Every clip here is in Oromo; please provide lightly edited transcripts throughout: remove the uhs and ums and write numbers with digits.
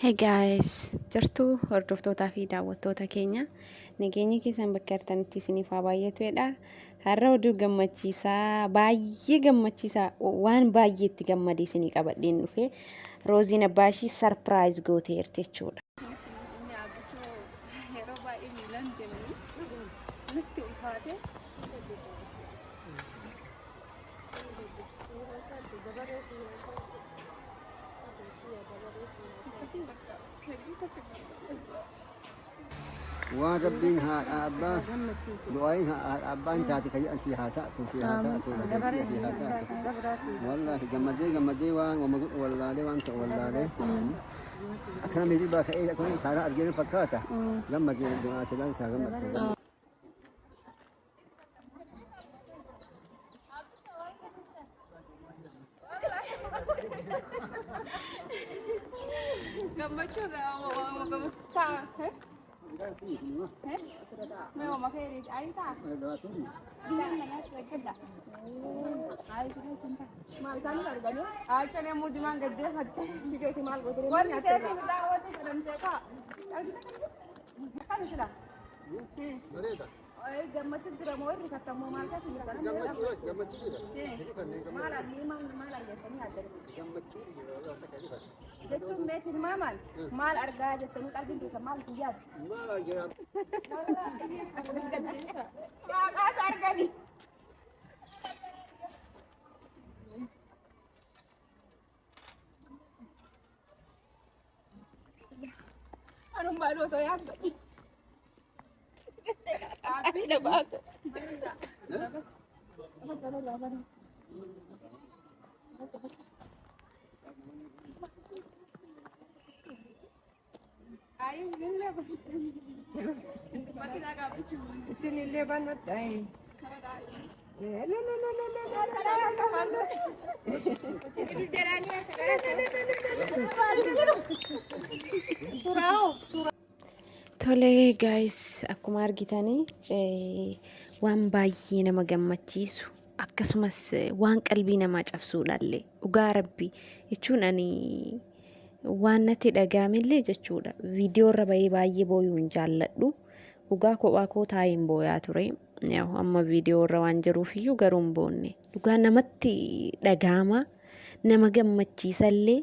Hey guys, jirtuu hordoftootaa fi daawwattoota keenya nageenyi keessan bakka jirtanitti isiniif haa baay'atuudha. Har'a oduu gammachiisaa baay'ee gammachiisaa waan baay'eetti gammadee isinii qabadheen dhufe Rooziin Abbaashii sarpiraayiz gooteerti jechuudha. واربين ها أبا دعائين ها أبا أنت هتكي أنت هاتا تنسيهاتا والله جمدي وان ولا لي وان ولا لي أكرم يجيب لك إيه كون سارة أرجع فكاتا لما جي دعاء سلام سلام Mau makan ini air tak? Dia mana kerja? Air sudah cinta. Mal sana kerja ni? Air sana mau di mana kerja? Hati sikit si mal gotor. Kau ni kerja ni dah awak tu kerja siapa? Kan sudah. Oh, gambar tu sudah mau ni kata mau mal kasih kan? gambar tu Malah ni malah ya kami ada. gambar tu Betul metin maman. Mal arga aja temu kalbin tu sama mal siap. malah jam Mak arga ni. Anu baru saya. Tapi dah bagus. Apa cara lawan? Ayo lele makin agak sini lele banget ay lele ini jalannya Tole guys, akkuma argitanii waan baay'ee nama gammachiisu akkasumas waan qalbii namaa cabsuudhaallee dhugaa rabbii jechuun ani waan natti dhagaamillee jechuudha. Viidiyoo irra baay'ee booyuu hin jaalladhu. Dhugaa kophaa koo taa'een booyaa ture. Amma viidiyoo irra waan jiruufiyyuu garuu hin boonne. Dhugaa namatti dhagaama, nama gammachiisallee.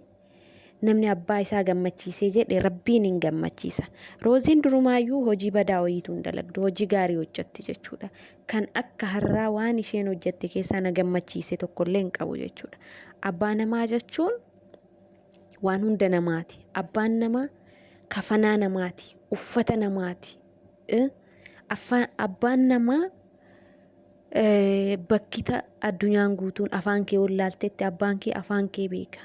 Namni abbaa isaa gammachiisee jedhe rabbiin hin gammachiisa. Rooziin durumaayyuu hojii badaa wayiitu hin dalagdu. Hojii gaarii hojjetti jechuudha. Kan akka har'aa waan isheen hojjette keessaa na gammachiise tokkollee hin qabu jechuudha. Abbaa namaa jechuun waan hunda namaati. Abbaan namaa kafanaa namaati. Uffata namaati. Abbaan namaa bakkita addunyaan guutuun afaan kee wallaaltetti abbaan kee afaan kee beeka.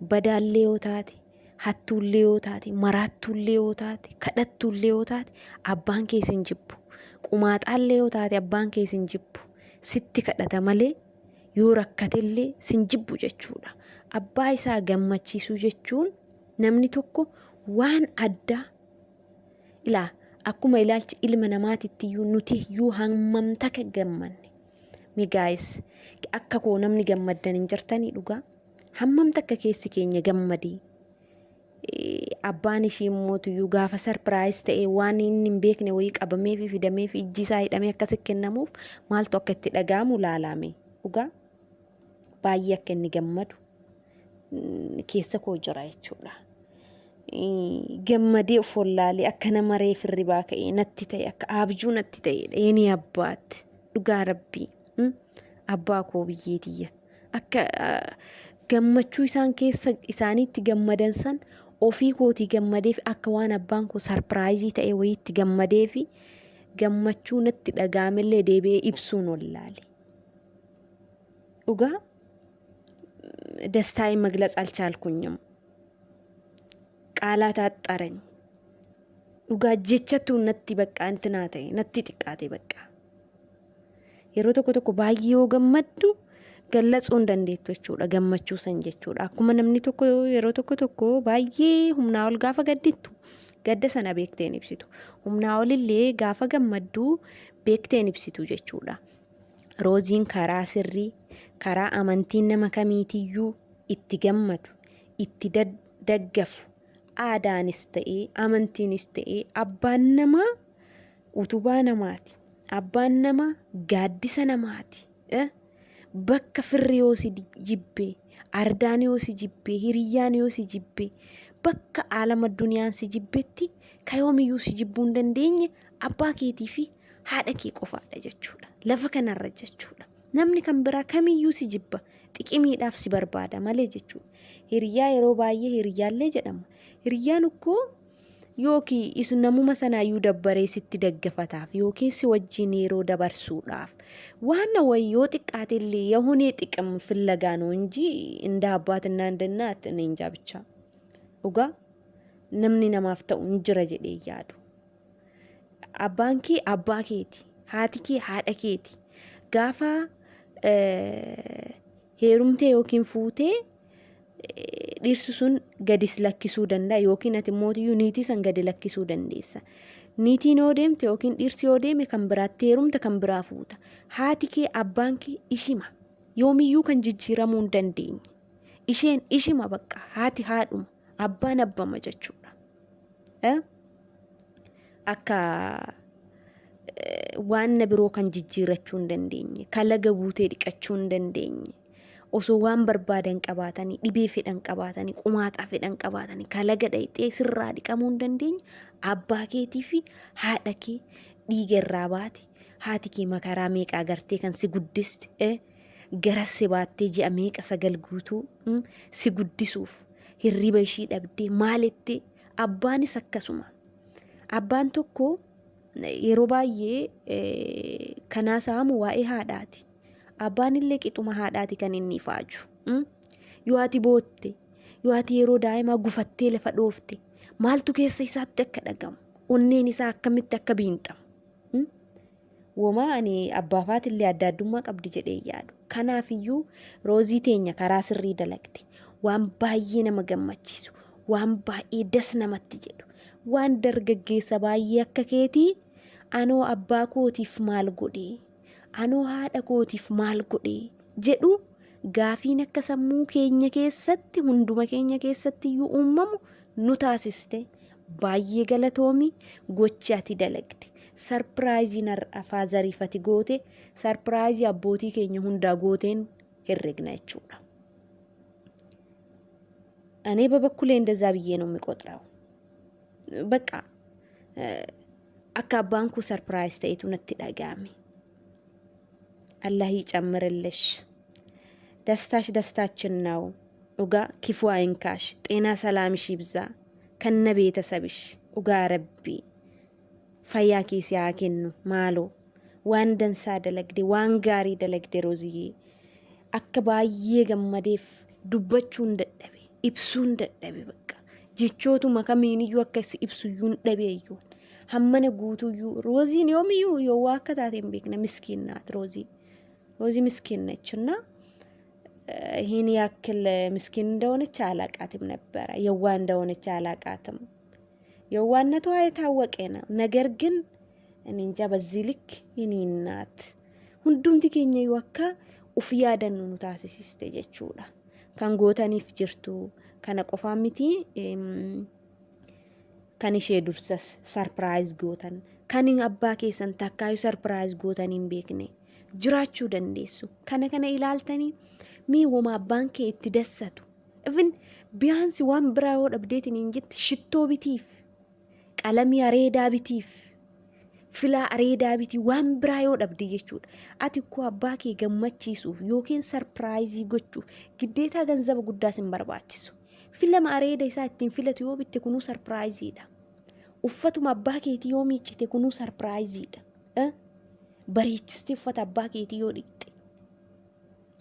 Badaallee yoo taate, hattuullee yoo taate, maraattuullee yoo taate, kadhattuullee yoo taate, abbaan kee sin jibbu. Qumaaxaallee yoo taate abbaan kee sin jibbu. Sitti kadhata malee yoo rakkatellee sin jibbu jechuudha. Abbaa isaa gammachiisuu jechuun namni tokko waan addaa ilaa akkuma ilaalchi ilma namaatittiyuu nuti iyyuu hammam takka gammanne. Migaayis akka koo namni gammaddan hin jirtanii dhugaa. Hammam takka keessi keenya gammadee abbaan ishii mootuyyuu gaafa sarpiraayiz ta'e waan inni hin beekne wayii qabamee fi fidamee fi ijji isaa hidhamee akkasi kennamuuf maaltu akka itti dhaga'amu laalame dhugaa baay'ee akka inni gammadu keessa koo jira jechuudha. Gammadee of wallaalee akka nama reefirribaa ka'ee natti ta'e akka abjuu natti ta'edha. Yeni abbaatti dhugaa rabbii abbaa koo biyyeetiyya akka gammachuu isaan keessa isaaniitti gammadan san ofii kootii gammadeef akka waan abbaan koo sarpiraayizii ta'e wayiitti gammadeef gammachuu natti dhagaamellee deebi'ee ibsuun wallaale. Dhugaa ደስታዬን መግለጽ አልቻልኩኝም። ቃላት አጠረኝ። dhugaa jechatu natti bakka antinaa ta'e natti xiqqaate bakka yeroo tokko baay'ee yoo gammaddu gallatsuu hin dandeettu jechuudha. Gammachuu san jechuudha. Akkuma namni tokko yeroo tokko baay'ee humnaa ol gaafa gaddittu gadda sana beekteen ibsitu. Humnaa olillee gaafa gammaddu beekteen ibsitu jechuudha. Rooziin karaa sirrii karaa amantiin nama kamiitiyyuu itti gammadu itti daggafu aadaanis ta'ee amantiinis ta'ee abbaan namaa utubaa namaati. Abbaan namaa gaaddisa namaati. Bakka firri yoo si jibbee, ardaan yoo si jibbee, hiriyyaan yoo si jibbee, bakka aalama duniyaan si jibbetti kayoomiyyuu si jibbuu hin dandeenye abbaa keetii fi haadha kee qofaadha jechuudha. Lafa kanarra jechuudha. Namni kan biraa kamiyyuu si jibba xiqimiidhaaf si barbaada malee jechuudha. Hiriyyaa yeroo baay'ee hiriyyaallee jedhama. Hiriyyaan ukkoo yookiin isu namuma sanaayyuu dabbaree sitti daggafataaf yookiin si wajjin yeroo dabarsuudhaaf waan wayyoo xiqqaatellee yahunee xiqqam fillagaa ነው እንጂ እንደ አባትና እንደ እናት እኔ እንጃ ብቻ dhugaa namni namaaf ta'u hin jira jedhee yaadu. Abbaan kee abbaa keeti, haati kee haadha keeti. Gaafa heerumtee yookiin fuutee dhirsi sun gadis lakkisuu danda'a yookiin ati mootiyyuu niitii san gadi lakkisuu dandeessa. Niitiin yoo deemte yookiin dhirsi yoo deeme kan biraatti heerumte kan biraa fuuta. Haati kee abbaan kee ishima yoomiyyuu kan jijjiiramuu hin dandeenye. Isheen ishima bakka haati haadhuma abbaan abbama jechuudha. Akka waan biroo kan jijjiirrachuu hin dandeenye, kalaga buutee dhiqachuu hin dandeenye. Osoo waan barbaadan qabaatanii, dhibee fedhan qabaatanii, qumaaxaa fedhan qabaatanii, kalaga dhayxee sirraa dhiqamuu hin dandeenye. Abbaa keetii fi haadha kee dhiiga irraa baate, haati kee makaraa meeqa agartee kan si guddiste, garas si baattee ji'a meeqa sagal guutuu si guddisuuf hirriba ishii dhabdee maalitti abbaanis akkasuma. Abbaan tokko yeroo baay'ee kanaa saamu waa'ee haadhaati. Abbaan illee qixuma haadhaati kan inni faaju. Yoo ati bootte, yoo ati yeroo daa'imaa gufattee lafa dhoofte, maaltu keessa isaatti akka dhagamu, onneen isaa akkamitti akka biinxamu. Womaa ani abbaafaat illee adda addummaa qabdi jedhee yaadu. Kanaafiyyuu roozii teenya karaa sirrii dalagde waan baay'ee nama gammachiisu, waan baay'ee das namatti jedhu, waan dargaggeessa baay'ee akka keetii anoo abbaa kootiif maal godhee, anoo haadha kootiif maal godhee jedhu gaafiin akka sammuu keenya keessatti hunduma keenya keessatti iyyuu uumamu nu taasiste. Baay'ee galatoomi gochi ati dalagde. Sarpiraayiziin afaa zariifati goote, sarpiraayizii abbootii keenya hundaa gooteen herregna jechuudha. እኔ በበኩሌ እንደዛ ብዬ ነው የሚቆጥረው። በቃ akka abbaan koo sarpiraayis ta'etu natti dhaga'ame. አላህ ይጨምርልሽ። ደስታሽ ደስታችን ነው። ኡጋ ክፉ አይንካሽ። ጤና ሰላምሽ ይብዛ ከነ ቤተሰብሽ። ኡጋ ረቢ ፈያ ኬስ ያኬኑ ማሎ ዋን ደንሳ ደለግዴ ዋን ጋሪ ደለግዴ ሮዝዬ akka baay'ee gammadeef dubbachuu hin dadhabe, ibsuu hin dadhabe. Bakka jechootuma kamiiniyyuu akka ibsuyyuu hin dhabeeyyuu hammana guutuyyuu rooziin yoomiyyuu yoo waa akka taate hin beekne miskiin naat roozii ምስኪን ነችና ይሄን ያክል ምስኪን እንደሆነች አላቃትም ነበረ። የዋ እንደሆነች አላቃትም። የዋነቷ የታወቀ ነው። ነገር ግን እኔ እንጃ በዚህ ልክ የኔ እናት ሁንዱምቲ ኬኛ ይወካ ኡፍ ያደኑኑ ታሲሲስተ ጀቹዳ kan gootaniif jirtu kana qofaa miti kan ishee dursas sarpiraayiz gootan kan abbaa keessan takkaayu sarpiraayiz gootan hin beekne jiraachuu dandeessu. Kana ilaaltanii mii wama abbaan kee itti dassatu even biyaansi waan biraa yoo dhabdeetiin hin jetti shittoo bitiif, qalamii areedaa bitiif, filaa areedaa biti waan biraa yoo dhabde jechuudha. Ati koo abbaa kee gammachiisuuf yookiin sarpiraayizii gochuuf giddeetaa ganzaba guddaas hin barbaachisu. Filama areeda isaa ittiin filatu yoo bitte kunuu sarpiraayiziidha. Uffatuma abbaa keetii yoo miiccite kunuu sarpiraayiziidha. Bareechistee uffata abbaa keetii yoo dhiqxe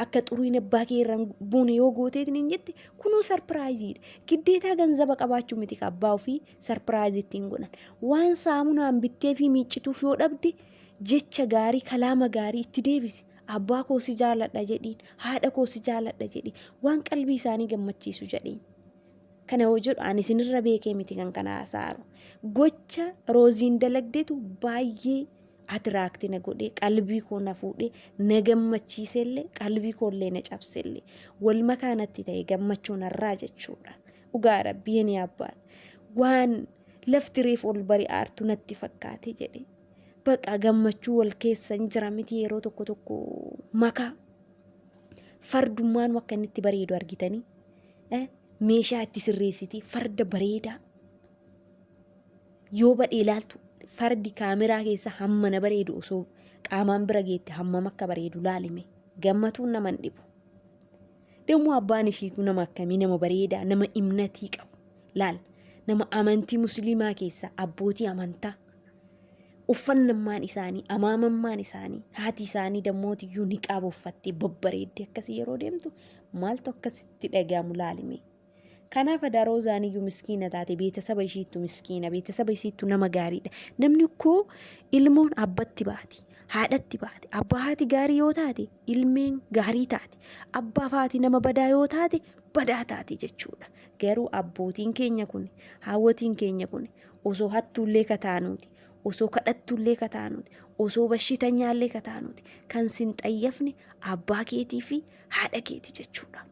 akka xuruun abbaa kee irraan buune yoo gooteetiin hin jette kunuu sarpiraayiziidha. Giddeetaa ganzaba qabaachuu miti ka abbaa ofii sarpiraayizii ittiin godhan. Waan saamunaan bittee fi miiccituuf yoo dhabde jecha gaarii kalaama gaarii itti deebisi. Abbaa koo si jaaladha jedhiin, haadha koo si jaaladha jedhiin, waan qalbii isaanii gammachiisu jedhiin. Kana yoo jedhu ani isinirra beekee miti kan kana haasaaru. Gocha rooziin dalagdeetu baay'ee atiraakti na godhee qalbii koo na fuudhee na gammachiisellee qalbii koo illee na cabsellee wal makaanatti ta'e gammachuun irraa jechuudha. dhugaa rabbii ni abbaan waan lafti reef ol bari aartu natti fakkaate jedhe baqa gammachuu wal keessa hin jira miti yeroo tokko makaa fardummaan akka inni itti bareedu argitanii meeshaa itti sirreessiti farda bareedaa yoo badhee ilaaltu fardi kaameraa keessa hamma na bareedu osoo qaamaan bira geette hammam akka bareedu laalime gammatuun nama hin dhibu. Demmoo abbaan ishiitu nama akkamii nama bareedaa nama imnatii qabu laal nama amantii musliimaa keessa abbootii amantaa uffannammaan isaanii amaamammaan isaanii haati isaanii dammootiyyuu niqaaba uffattee babbareeddee akkasii yeroo deemtu maaltu akkasitti dhagahamu laalime. Kanaaf daroo isaaniiyyuu miskiina taate beetasaba ishiittu miskiina beetasaba ishiittu nama gaariidha. Namni koo ilmoon abbatti baati haadhatti baate abbaa haati gaarii yoo taate ilmeen gaarii taate abbaa haati nama badaa yoo taate badaa taate jechuudha. Garuu abbootiin keenya kun haawwatiin keenya kun osoo hattuullee kataanuuti osoo kadhattullee kataanuuti osoo bashitanyaallee kataanuuti kan sin xayyafne abbaa keetii fi haadha keeti jechuudha.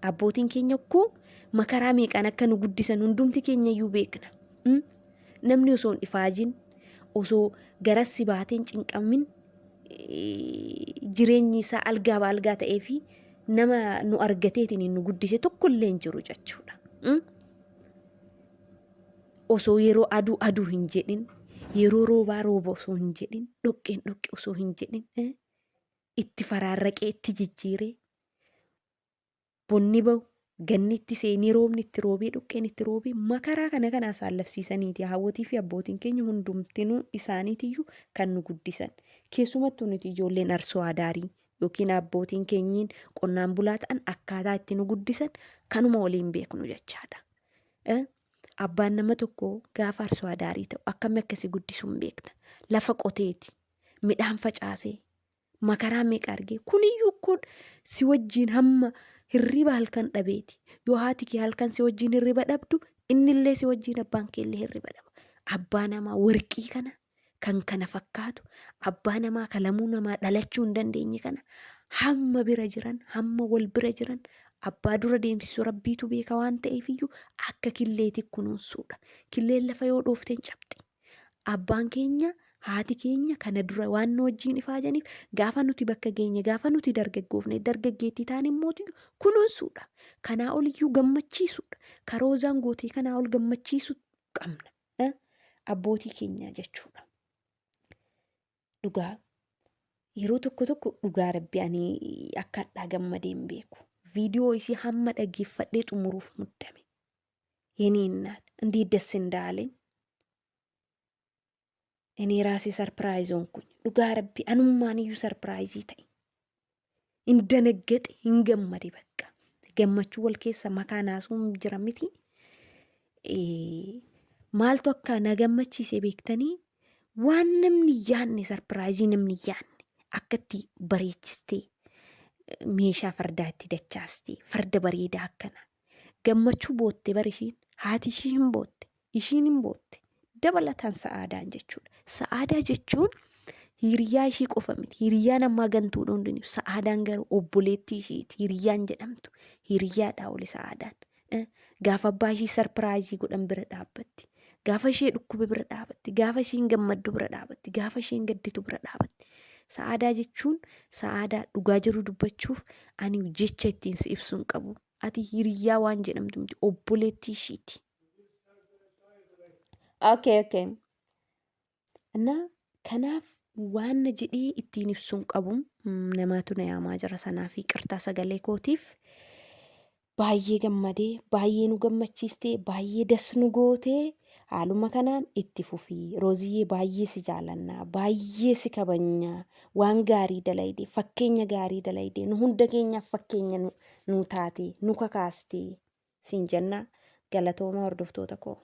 Abbootiin keenya koo makaraa meeqaan akka nu guddisan hundumti keenya iyyuu beekna. Namni osoo hin ifaajin osoo garassi baateen cinqamin jireenyi isaa algaa baalgaa ta'ee fi nama nu argateetiin nu guddise tokkollee hin jiru jechuudha. Osoo yeroo aduu hin jedhin yeroo roobaa rooba osoo hin jedhin dhoqqeen dhoqqe osoo hin jedhin itti faraarraqee itti jijjiiree bonni ba'u ganni itti seenii roobni itti roobee dhoqqeen itti roobee makaraa kana saallabsiisaniiti haawwatii fi abbootiin keenya hundumtinuu isaaniitiyyuu kan nu guddisan. Keessumattuu nuti ijoolleen arsoo adaarii yookiin abbootiin keenyiin qonnaan bulaa ta'an akkaataa itti nu guddisan kanuma waliin beeknu jechaadha. Abbaan nama tokko gaafa arsoo adaarii ta'u akkami akkasii guddisuu hin beekna. Lafa qoteeti midhaan facaasee makaraa meeqa argee kuniyyuu kun si wajjiin hamma hirriba halkan dhabeeti. Yoo haati kee halkan si wajjiin hirriba dhabdu innillee si wajjiin abbaan keellee hirriba dhaba. Abbaa namaa warqii kana fakkaatu abbaa namaa kalamuu namaa dhalachuu hin dandeenye kana hamma bira jiran hamma wal bira jiran abbaa dura deemsisu rabbiitu beeka waan ta'eefiyyuu akka killeeti kunuunsuudha. Killeen lafa yoo dhoofteen cabxi. Abbaan keenya haati keenya kana dura waan nu wajjiin ifaajaniif gaafa nuti bakka geenye gaafa nuti dargaggoofne dargaggeettii taane immoo kunuunsuudha. Kanaa oliyyuu gammachiisuudha. Karoozaan gootii kanaa ol gammachiisuu qabna. Abbootii keenyaa jechuudha. Dhugaa yeroo tokko dhugaa rabbi ani akka addaa gammadee hin beeku. Viidiyoo isii hamma dhaggeeffadhee xumuruuf muddame. Yeni እናት እንዴት ደስ እንዳለኝ እኔ ራሴ ሰርፕራይዝ ሆንኩኝ። ዱጋ ረቢ አኑማንዩ ሰርፕራይዝ ይታይ እንደነገጥ እንገመደ በቃ ገመቹ ወልኬሰ መካናሱም ጅረምቲ ማልቶ አካ ነገመቺ ሴቤክተኒ ዋንም ንያኔ ሰርፕራይዝ ንያኔ አከቲ በሬችስቴ ሜሻ ፈርዳቲ ደቻስቲ ፈርደ በሬዳ አከና ገመቹ ቦቴ በርሺን ሃቲሺን ቦቴ ኢሺንን ቦቴ dabalataan sa'aadaan jechuudha. Sa'aadaa jechuun hiriyaa ishii qofa miti. Hiriyaa namaa gantuudha hundinuu. Sa'aadaan garuu obboleettii ishiiti. Hiriyaan jedhamtu. Hiriyaadhaa oli sa'aadaan. Gaafa abbaa ishii sarpiraayizii godhan bira dhaabbatti. Gaafa ishee dhukkube bira dhaabatti. Gaafa isheen gammaddu bira dhaabatti. Gaafa isheen gadditu bira dhaabatti. Sa'aadaa jechuun sa'aadaa dhugaa jiru dubbachuuf ani jecha ittiin si ibsuun qabu. Ati hiriyaa waan jedhamtu miti. Obboleettii ishiiti. Okay. እና kanaaf waan jedhee ittiin ibsuun qabu namaatu na yaamaa jira sanaa fi qirtaa sagalee kootiif baay'ee gammadee baay'ee nu gammachiistee baay'ee das nu gootee haaluma kanaan itti fufii Rooziyyee baay'ee si jaalannaa baay'ee si kabajnaa waan gaarii dalaydee fakkeenya gaarii dalaydee nu hunda keenyaaf fakkeenya nu taate nu kakaastee siin jennaa galatooma hordoftoota koo.